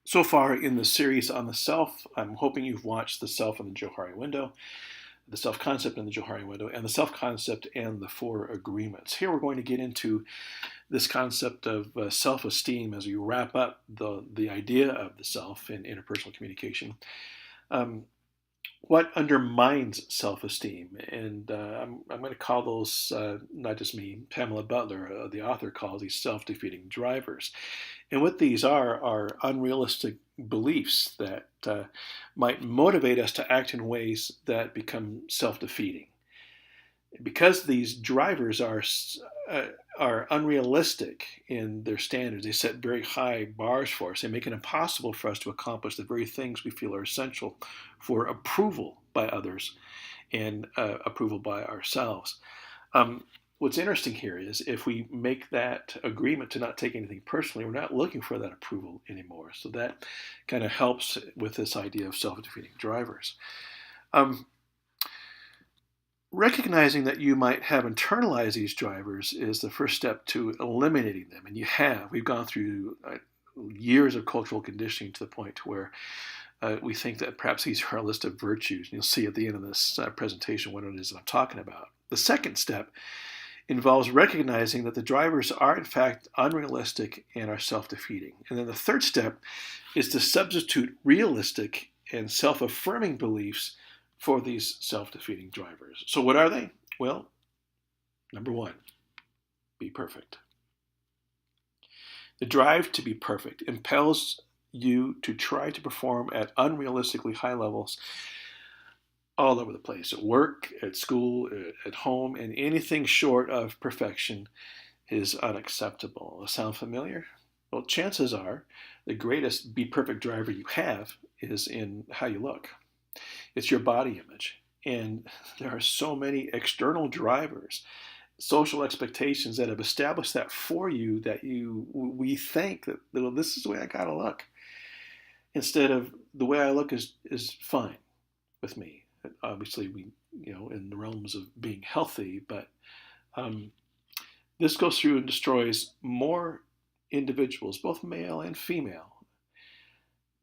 So far in the series on the self, I'm hoping you've watched the self and the Johari window, the self concept and the Johari window, and the self concept and the four agreements. Here we're going to get into this concept of self esteem as we wrap up the idea of the self in interpersonal communication. Um, what undermines self-esteem, and I'm going to call those, not just me, Pamela Butler, the author, calls these self-defeating drivers. And what these are unrealistic beliefs that might motivate us to act in ways that become self-defeating. Because these drivers are unrealistic in their standards, they set very high bars for us. They make it impossible for us to accomplish the very things we feel are essential for approval by others and approval by ourselves. What's interesting here is if we make that agreement to not take anything personally, we're not looking for that approval anymore. So that kind of helps with this idea of self-defeating drivers. Recognizing that you might have internalized these drivers is the first step to eliminating them. And you have. We've gone through years of cultural conditioning to the point where we think that perhaps these are a list of virtues. And you'll see at the end of this presentation what it is that I'm talking about. The second step involves recognizing that the drivers are in fact unrealistic and are self-defeating. And then the third step is to substitute realistic and self-affirming beliefs for these self-defeating drivers. So what are they? Well, number one, be perfect. The drive to be perfect impels you to try to perform at unrealistically high levels all over the place, at work, at school, at home, and anything short of perfection is unacceptable. Sound familiar? Well, chances are the greatest be perfect driver you have is in how you look. It's your body image. And there are so many external drivers, social expectations that have established that for you that we think that this is the way I gotta look. Instead of the way I look is fine with me. Obviously we in the realms of being healthy, but this goes through and destroys more individuals, both male and female,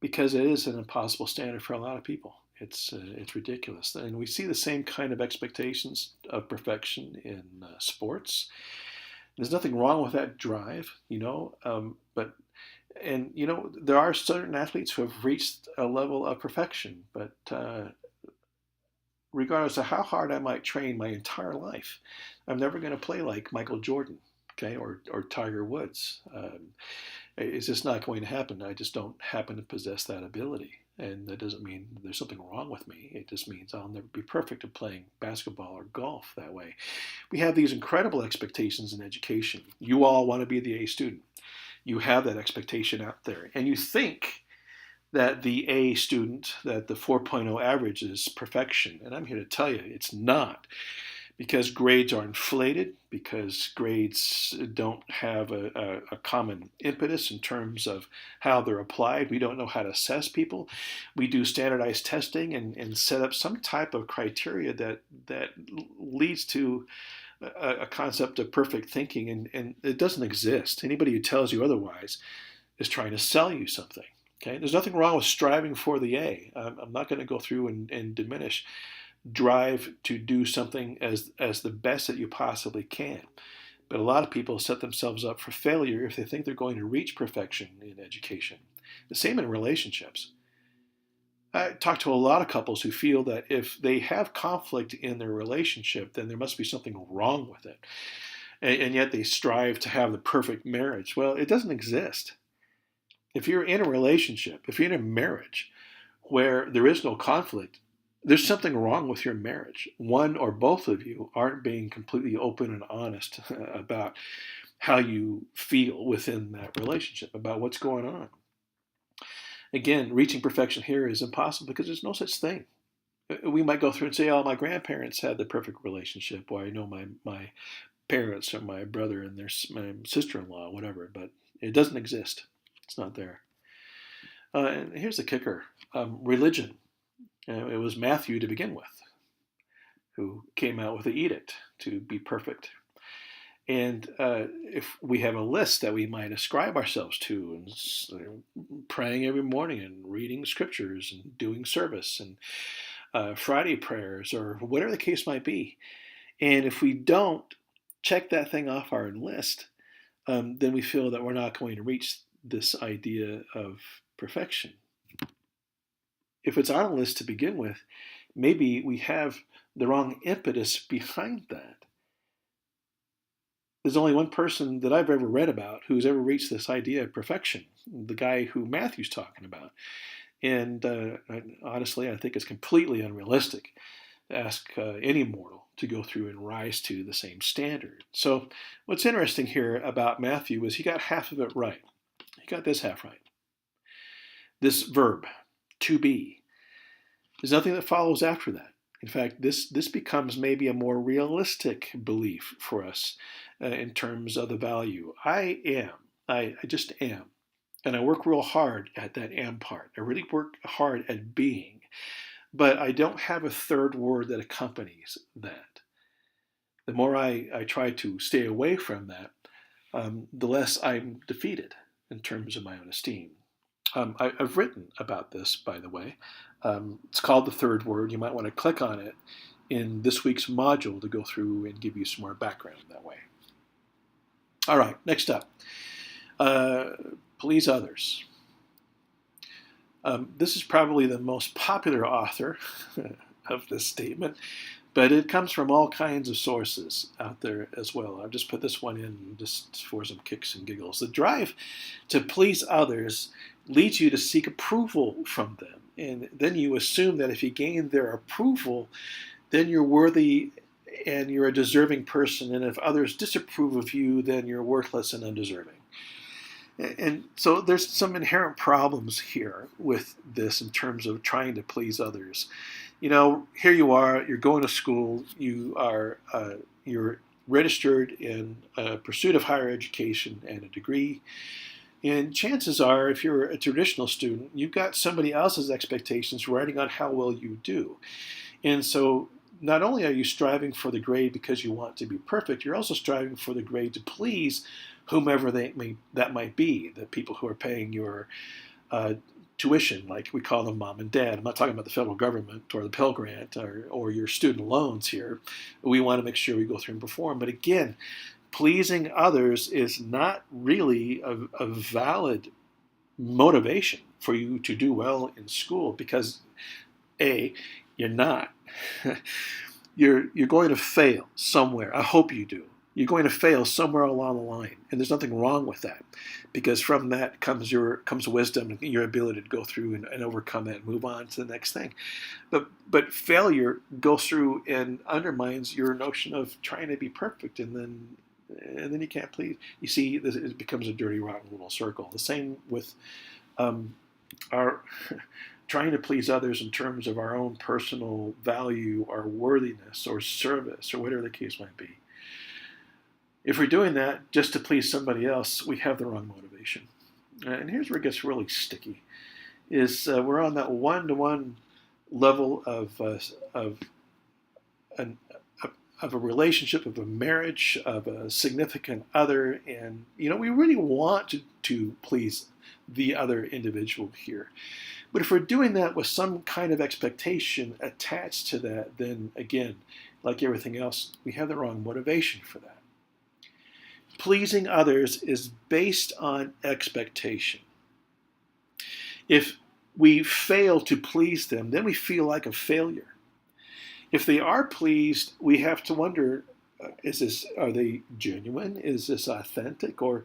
because it is an impossible standard for a lot of people. It's ridiculous, and we see the same kind of expectations of perfection in sports. There's nothing wrong with that drive, but there are certain athletes who have reached a level of perfection, but regardless of how hard I might train my entire life, I'm never going to play like Michael Jordan, okay, or Tiger Woods. It's just not going to happen. I just don't happen to possess that ability. And that doesn't mean there's something wrong with me. It just means I'll never be perfect at playing basketball or golf that way. We have these incredible expectations in education. You all want to be the A student. You have that expectation out there. And you think that the A student, that the 4.0 average is perfection. And I'm here to tell you it's not. Because grades are inflated, because grades don't have a common impetus in terms of how they're applied. We don't know how to assess people. We do standardized testing and set up some type of criteria that leads to a concept of perfect thinking, and it doesn't exist. Anybody who tells you otherwise is trying to sell you something. Okay? There's nothing wrong with striving for the A. I'm not going to go through and diminish drive to do something as the best that you possibly can. But a lot of people set themselves up for failure if they think they're going to reach perfection in education. The same in relationships. I talk to a lot of couples who feel that if they have conflict in their relationship, then there must be something wrong with it. And yet they strive to have the perfect marriage. Well, it doesn't exist. If you're in a relationship, if you're in a marriage where there is no conflict, there's something wrong with your marriage. One or both of you aren't being completely open and honest about how you feel within that relationship, about what's going on. Again, reaching perfection here is impossible because there's no such thing. We might go through and say, oh, my grandparents had the perfect relationship, or I know my parents or my brother and my sister-in-law, whatever, but it doesn't exist. It's not there. And here's the kicker. Religion. It was Matthew to begin with who came out with the edict to be perfect. And if we have a list that we might ascribe ourselves to and praying every morning and reading scriptures and doing service and Friday prayers or whatever the case might be. And if we don't check that thing off our list, then we feel that we're not going to reach this idea of perfection. If it's on a list to begin with, maybe we have the wrong impetus behind that. There's only one person that I've ever read about who's ever reached this idea of perfection, the guy who Matthew's talking about. And honestly, I think it's completely unrealistic to ask any mortal to go through and rise to the same standard. So what's interesting here about Matthew is he got half of it right. He got this half right. This verb, to be, there's nothing that follows after that. In fact, this becomes maybe a more realistic belief for us in terms of the value. I am. I just am. And I work real hard at that am part. I really work hard at being. But I don't have a third word that accompanies that. The more I try to stay away from that, the less I'm defeated in terms of my own esteem. I've written about this, by the way. It's called The Third Word. You might want to click on it in this week's module to go through and give you some more background that way. All right, next up. Please others. This is probably the most popular author of this statement, but it comes from all kinds of sources out there as well. I've just put this one in just for some kicks and giggles. The drive to please others leads you to seek approval from them. And then you assume that if you gain their approval, then you're worthy and you're a deserving person. And if others disapprove of you, then you're worthless and undeserving. And so there's some inherent problems here with this in terms of trying to please others. You know, here you are, you're going to school, you're registered in a pursuit of higher education and a degree. And chances are, if you're a traditional student, you've got somebody else's expectations riding on how well you do. And so not only are you striving for the grade because you want to be perfect, you're also striving for the grade to please whomever that might be, the people who are paying your tuition, like we call them mom and dad. I'm not talking about the federal government or the Pell Grant or your student loans here. We want to make sure we go through and perform. But again, pleasing others is not really a valid motivation for you to do well in school because, A, you're not. You're going to fail somewhere. I hope you do. You're going to fail somewhere along the line, and there's nothing wrong with that, because from that comes wisdom and your ability to go through and overcome that and move on to the next thing. But failure goes through and undermines your notion of trying to be perfect, and then you can't please. You see, it becomes a dirty, rotten little circle. The same with our trying to please others in terms of our own personal value, our worthiness, or service, or whatever the case might be. If we're doing that just to please somebody else, we have the wrong motivation. And here's where it gets really sticky, is we're on that one-to-one level of a relationship, of a marriage, of a significant other, and we really want to please the other individual here. But if we're doing that with some kind of expectation attached to that, then again, like everything else, we have the wrong motivation for that. Pleasing others is based on expectation. If we fail to please them, then we feel like a failure. If they are pleased, we have to wonder, are they genuine? Is this authentic? Or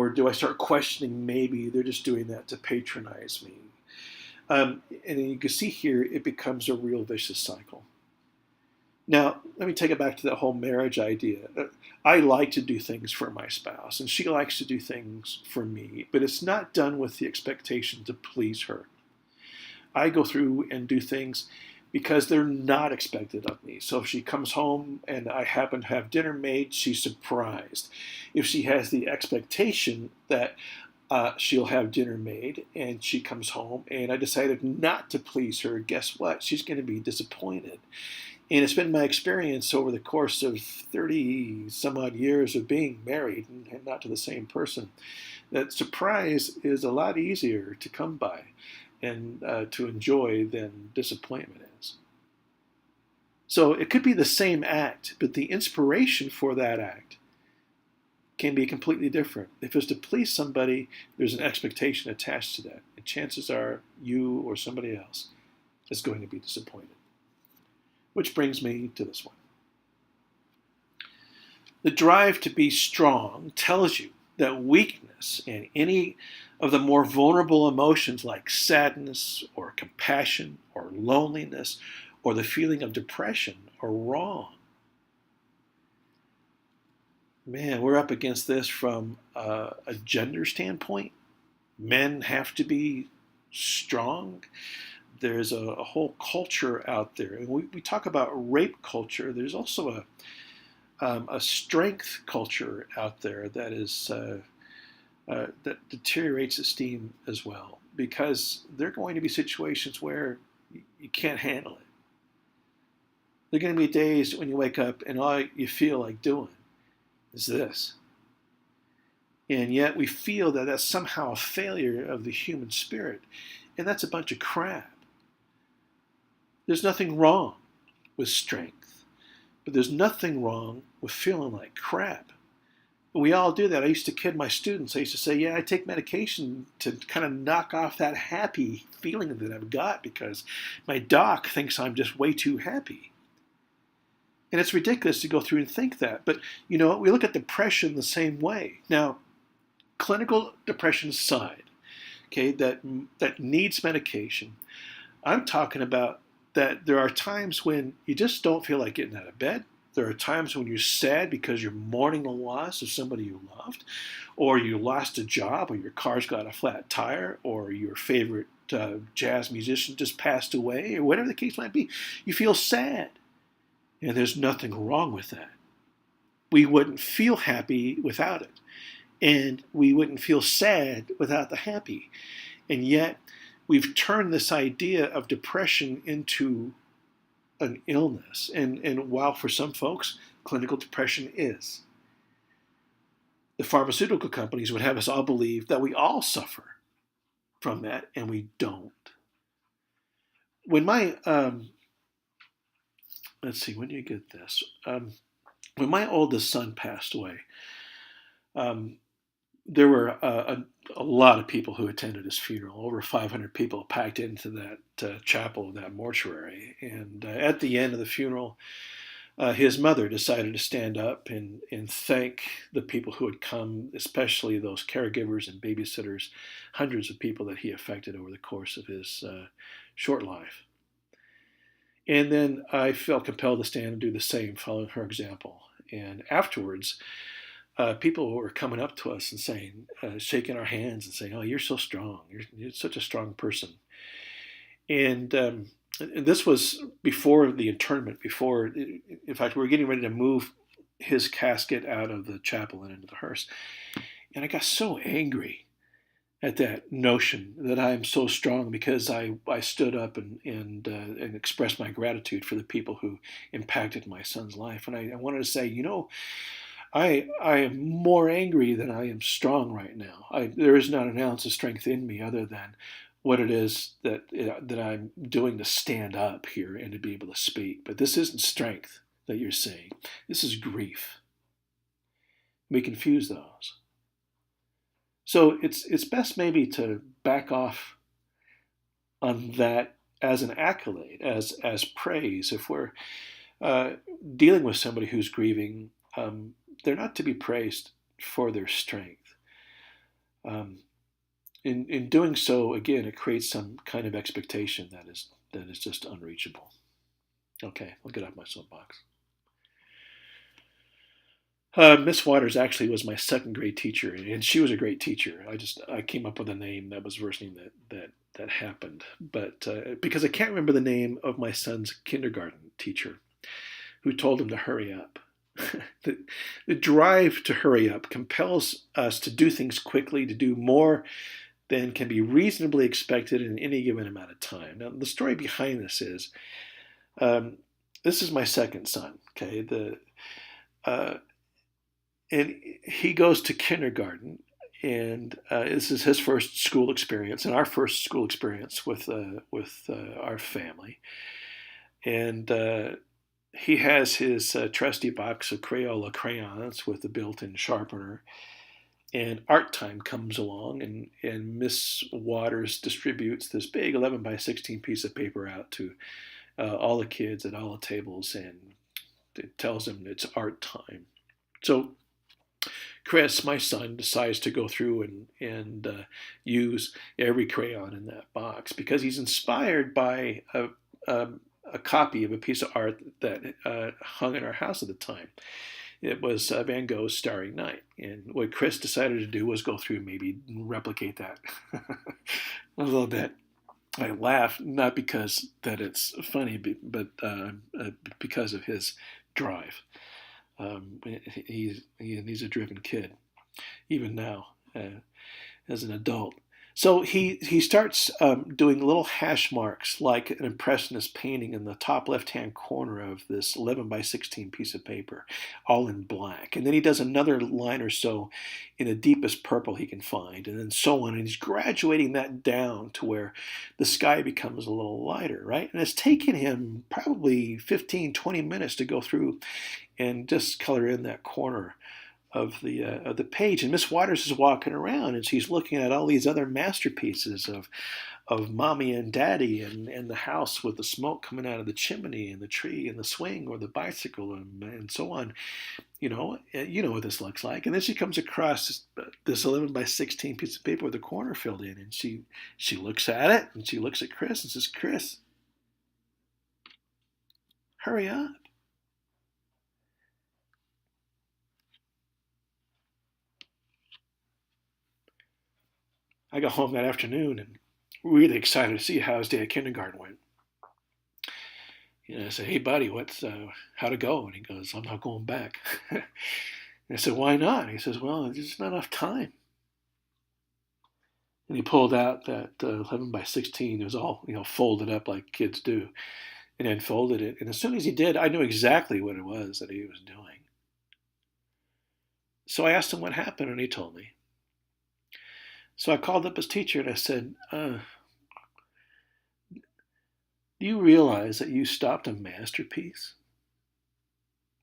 do I start questioning maybe they're just doing that to patronize me? And you can see here, it becomes a real vicious cycle. Now, let me take it back to that whole marriage idea. I like to do things for my spouse, and she likes to do things for me, but it's not done with the expectation to please her. I go through and do things because they're not expected of me. So if she comes home and I happen to have dinner made, she's surprised. If she has the expectation that she'll have dinner made and she comes home and I decided not to please her, guess what? She's going to be disappointed. And it's been my experience over the course of 30 some odd years of being married, and not to the same person, that surprise is a lot easier to come by and to enjoy than disappointment is. So it could be the same act, but the inspiration for that act can be completely different. If it's to please somebody, there's an expectation attached to that. And chances are you or somebody else is going to be disappointed. Which brings me to this one. The drive to be strong tells you that weakness and any of the more vulnerable emotions like sadness or compassion or loneliness or the feeling of depression are wrong. Man, we're up against this from a gender standpoint. Men have to be strong. There's a whole culture out there. And we talk about rape culture. There's also a strength culture out there that is that deteriorates esteem as well, because there are going to be situations where you can't handle it. There are going to be days when you wake up and all you feel like doing is this. And yet we feel that that's somehow a failure of the human spirit. And that's a bunch of crap. There's nothing wrong with strength, but there's nothing wrong with feeling like crap. We all do that. I used to kid my students. I used to say, yeah, I take medication to kind of knock off that happy feeling that I've got because my doc thinks I'm just way too happy. And it's ridiculous to go through and think that. But, you know, we look at depression the same way. Now, clinical depression aside, okay, that needs medication, I'm talking about that there are times when you just don't feel like getting out of bed. There are times when you're sad because you're mourning the loss of somebody you loved, or you lost a job, or your car's got a flat tire, or your favorite jazz musician just passed away, or whatever the case might be. You feel sad. And there's nothing wrong with that. We wouldn't feel happy without it. And we wouldn't feel sad without the happy. And yet, we've turned this idea of depression into an illness. And while for some folks, clinical depression is, the pharmaceutical companies would have us all believe that we all suffer from that, and we don't. When my let's see, when do you get this? When my oldest son passed away, there were a lot of people who attended his funeral. Over 500 people packed into that chapel, that mortuary. And at the end of the funeral, his mother decided to stand up and thank the people who had come, especially those caregivers and babysitters, hundreds of people that he affected over the course of his short life. And then I felt compelled to stand and do the same, following her example. And afterwards, people were coming up to us and saying, shaking our hands and saying, "Oh, you're so strong. You're such a strong person." And this was before the internment. Before, in fact, we were getting ready to move his casket out of the chapel and into the hearse. And I got so angry at that notion that I'm so strong because I stood up and expressed my gratitude for the people who impacted my son's life. And I wanted to say, you know, I am more angry than I am strong right now. There is not an ounce of strength in me other than what it is that I'm doing to stand up here and to be able to speak. But this isn't strength that you're saying. This is grief. We confuse those. So it's best maybe to back off on that as an accolade, as praise. If we're dealing with somebody who's grieving, they're not to be praised for their strength. In doing so, again, it creates some kind of expectation that is just unreachable. Okay, I'll get off my soapbox. Miss Waters actually was my second grade teacher, and she was a great teacher. I came up with a name that was the first name that happened, but because I can't remember the name of my son's kindergarten teacher, who told him to hurry up. The drive to hurry up compels us to do things quickly, to do more than can be reasonably expected in any given amount of time. Now, the story behind this is my second son. Okay, and he goes to kindergarten, And this is his first school experience and our first school experience with our family. And he has his trusty box of Crayola crayons with the built-in sharpener. And art time comes along, and Miss Waters distributes this big 11 by 16 piece of paper out to all the kids at all the tables, and it tells them it's art time. So Chris, my son, decides to go through and use every crayon in that box because he's inspired by a, a copy of a piece of art that hung in our house at the time. It was Van Gogh's Starry Night. And what Chris decided to do was go through and maybe replicate that a little bit. I laugh not because that it's funny, but because of his drive. He's a driven kid, even now as an adult. So he starts doing little hash marks like an impressionist painting in the top left-hand corner of this 11 by 16 piece of paper, all in black. And then he does another line or so in the deepest purple he can find, and then so on. And he's graduating that down to where the sky becomes a little lighter, right? And it's taken him probably 15, 20 minutes to go through and just color in that corner of the page. And Miss Waters is walking around and she's looking at all these other masterpieces of mommy and daddy, and the house with the smoke coming out of the chimney, and the tree and the swing or the bicycle, and so on. You know what this looks like. And then she comes across this 11 by 16 piece of paper with a corner filled in, and she looks at it, and she looks at Chris and says, "Chris, hurry up." I got home that afternoon and really excited to see how his day at kindergarten went. I said, "Hey, buddy, how'd it go?" And he goes, "I'm not going back." And I said, "Why not?" And he says, "Well, there's just not enough time." And he pulled out that 11 by 16. It was all folded up like kids do, and then folded it. And as soon as he did, I knew exactly what it was that he was doing. So I asked him what happened, and he told me. So I called up his teacher and I said, "Do you realize that you stopped a masterpiece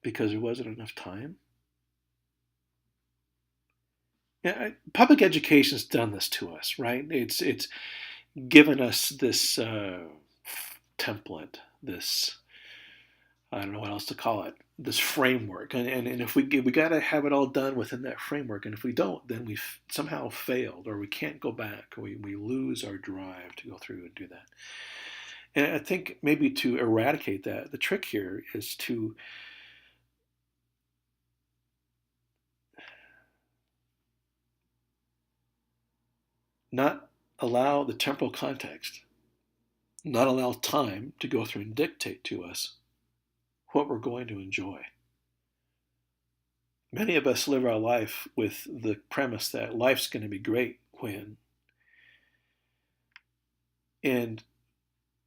because there wasn't enough time?" Yeah, public education's done this to us, right? It's given us this template, this, I don't know what else to call it, this framework, and if we got to have it all done within that framework, and if we don't, then we've somehow failed, or we can't go back, or we lose our drive to go through and do that. And I think maybe to eradicate that, the trick here is to not allow the temporal context, not allow time to go through and dictate to us what we're going to enjoy. Many of us live our life with the premise that life's going to be great when, and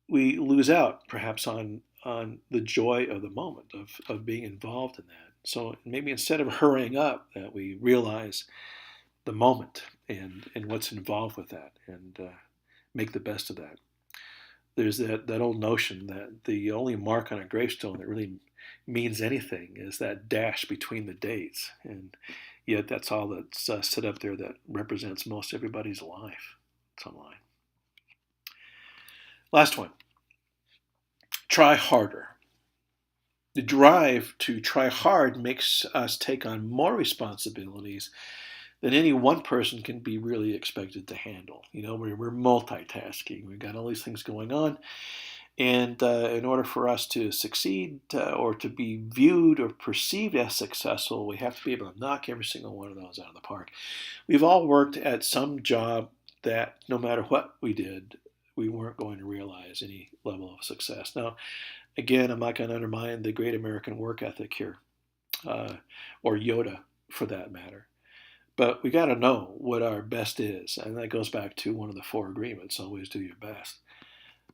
we lose out perhaps on the joy of the moment of being involved in that. So maybe instead of hurrying up, that we realize the moment and what's involved with that, and make the best of that. There's that old notion that the only mark on a gravestone that really means anything is that dash between the dates, and yet that's all that's set up there that represents most everybody's life. It's online. Last one. Try harder. The drive to try hard makes us take on more responsibilities than any one person can be really expected to handle. We're multitasking. We've got all these things going on. And in order for us to succeed or to be viewed or perceived as successful, we have to be able to knock every single one of those out of the park. We've all worked at some job that no matter what we did, we weren't going to realize any level of success. Now, again, I'm not going to undermine the great American work ethic here, or Yoda for that matter. But we got to know what our best is. And that goes back to one of the 4 agreements: always do your best.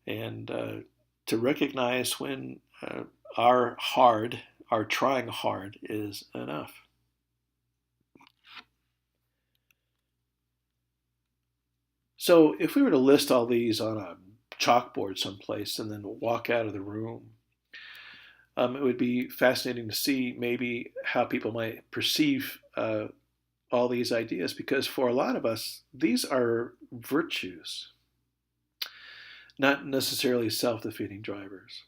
And to recognize when our trying hard is enough. So if we were to list all these on a chalkboard someplace and then walk out of the room, it would be fascinating to see maybe how people might perceive all these ideas, because for a lot of us, these are virtues, not necessarily self defeating drivers.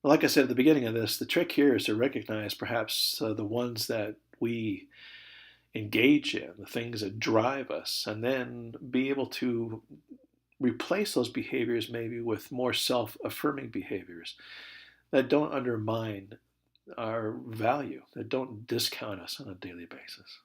Like I said at the beginning of this, the trick here is to recognize perhaps the ones that we engage in, the things that drive us, and then be able to replace those behaviors maybe with more self affirming behaviors that don't undermine our value, that don't discount us on a daily basis.